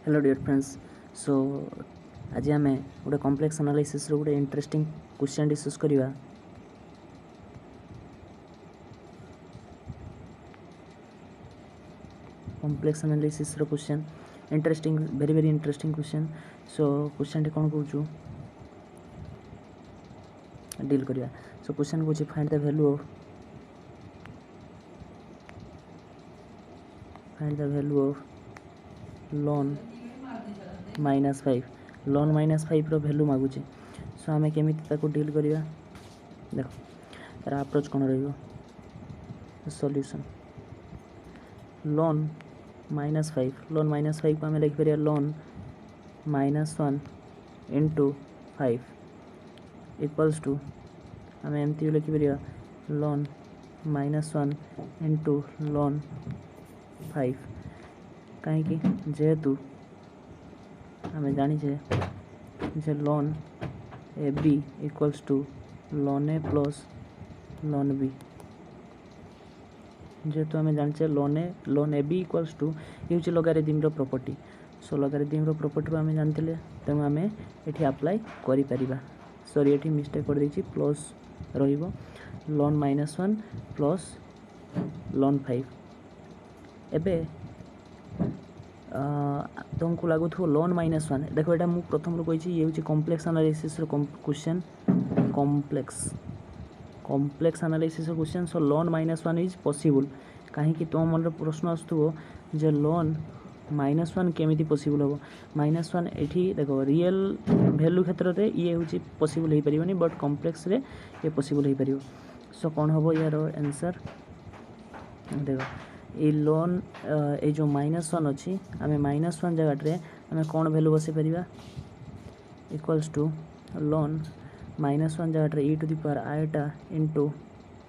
Hello dear friends. सो आज आम गोटे कॉम्प्लेक्स एनालिसिस गोटे इंटरेस्टिंग क्वेश्चन डिस्कस करवा। Complex analysis question interesting, very very interesting question. So question टी कौन कहूँ डील करवा। सो क्वेश्चन कहूँ find the value of ln -5। Ln -5 रो वैल्यू मागुचे। सो आम केमी डील करवा देख तार अप्रोच कौन सॉल्यूशन लॉन -5 को आम लिखिपर लॉन -1 इंटू 5 इक्वल्स टू आम एमती लिखिपर लॉन -1 इंटू लॉन 5 कहीं जेहेतु आम जाचे जे ln a b equals to ln a plus ln b. जेहेतु आम जाचे ln a b equals to ये logarithm property. So logarithm property आम जानते तेणु आम ये अप्लाई करें। सॉरी ये मिस्टेक कर देछि प्लस रहिबो लॉन -1 प्लस लॉन 5। एबे तुमको लगुथ लॉन -1 देखो ये मुझे प्रथम कही ये हूँ complex analysis question. Complex analysis question. So lawn -1 is possible कहीं तुम मन प्रश्न आसुव जे लॉन -1 केमी पॉसिबल हम। -1 ये देखो रियल वैल्यू क्षेत्र में ये हूँ पॉसिबल हो पारे बट कॉम्प्लेक्स रे ये पॉसिबल हो पार। सो कौन हम यार आंसर देखो ये लॉन ये जो -1 अच्छी आम -1 जगह आम कौन वैल्यू बसई पार इक्वल्स टू लॉन -1 जगह e to the power iota into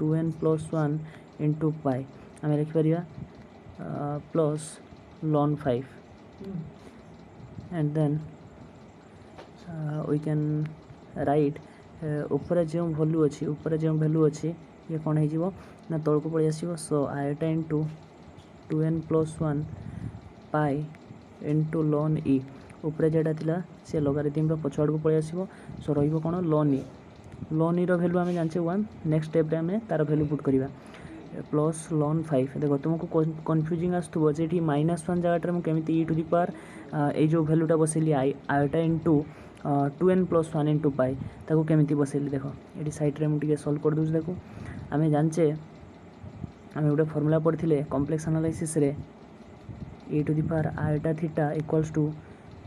2n plus 1 into pi आम लिखिपर plus ln 5 and then we can write ऊपर जो वैल्यू अच्छी ये कौन हो ना तौक पड़े आसो। So iota into 2n plus 1 pi into ln e उपरे जेटा थिला से लॉगरिथम पछुआड़ को पड़े आसो। सो रहिबो कोन लॉन ई रो वैल्यू आम जाने 1। नेक्स्ट स्टेप आम तार वैल्यू पुट करवा प्लस लॉन 5। देखो तुमको कन्फ्यूजिंग आसुव जे -1 जगह मुझे ई टू दी पावर ये जो वैल्यूटा बसैली iota into 2n plus 1 into pi ताको केमिति बसैली। देखो ये सैड्रे मुझे सल्व कर दूँ। देखो आम जाचे आम गोटे फर्मूला पढ़ी कॉम्प्लेक्स एनालिसिस रे e to the power iota theta equals to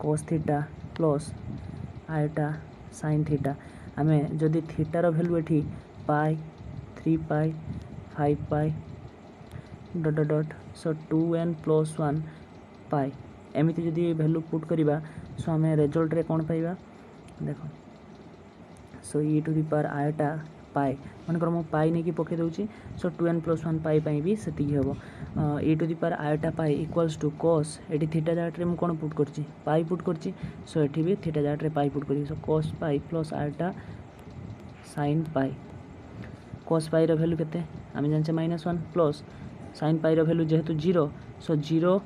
cos theta plus iota sin theta. आम जदि थीटार वैल्यू ये पाई 3 पाई 5 पाई डट डट सो 2n प्लस 1 पाई एमती जदि वैल्यू पुट करवा। सो आम रिजल्ट रे कौन पाइबा देखो so e to the power iota pi मनकर मु पाई नहीं पकई दूसरी। सो 2n प्लस 1 पाई भी से हम e to the power iota pi equals to cos ये थीटा जगह मुझे कौन पुट कर पाई पुट कर। सो ये भी थीटा जगह पाई पुट कर। So cos pi plus eta sine pi. Cos pi value के आम जाने -1 प्लस साइन पाई वैल्यू जेहेतु 0। सो 0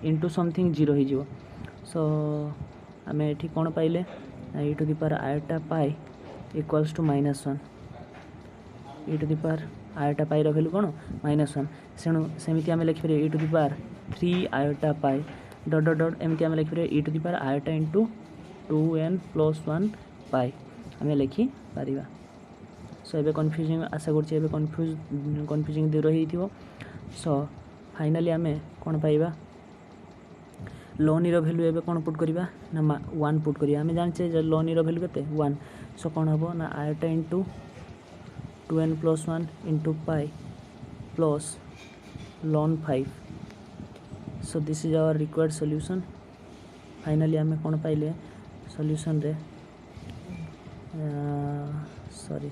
इंटू समथिंग 0 हो। सो आम ये कौन पाइले e to the power iota pi equals to -1 e to the power iota pi value कौन -1 सेणु सेमती आम लिखिपर e to the power 3 iota pi dot dot dot एमती आम लिखिपर e to the power iota into 2n plus 1 pi आम लिखिपर। सो ये कन्फ्यूजिंग आशा कर कन्फ्यूजिंग दूर हो। सो फाइनाली आम कौन पाइबा लॉन ईर वैल्यू एवं कौन पुट करवा ना 1 पुट करिया। आम जाने लॉन ईर वैल्यू के 1। सो कौन हम ना iota into 2n plus 1 into pi plus ln 5। So this is our required solution. Finally आम कौन पाइले सॉल्यूशन रे sorry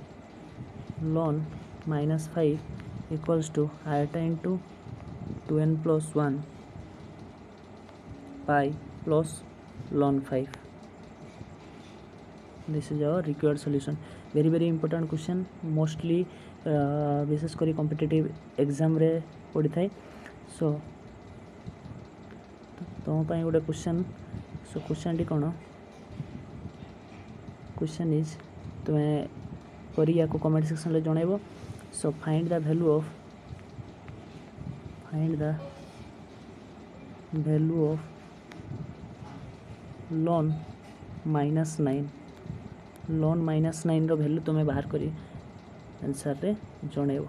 ln -5 equals to iota into 2n plus 1 pi plus ln 5। This is our required solution. Very very important question mostly विशेषकर competitive exam रे पड़ी थाए। So तुम गोटे क्वेश्चन सो क्वेश्चन टी कौन क्वेश्चन इज तुम्हें करी या कमेंट सेक्शन में जनइब so find the value of ln -9 ln -9 रो वैल्यू तुम्हें बाहर करी आंसर रे जनइब।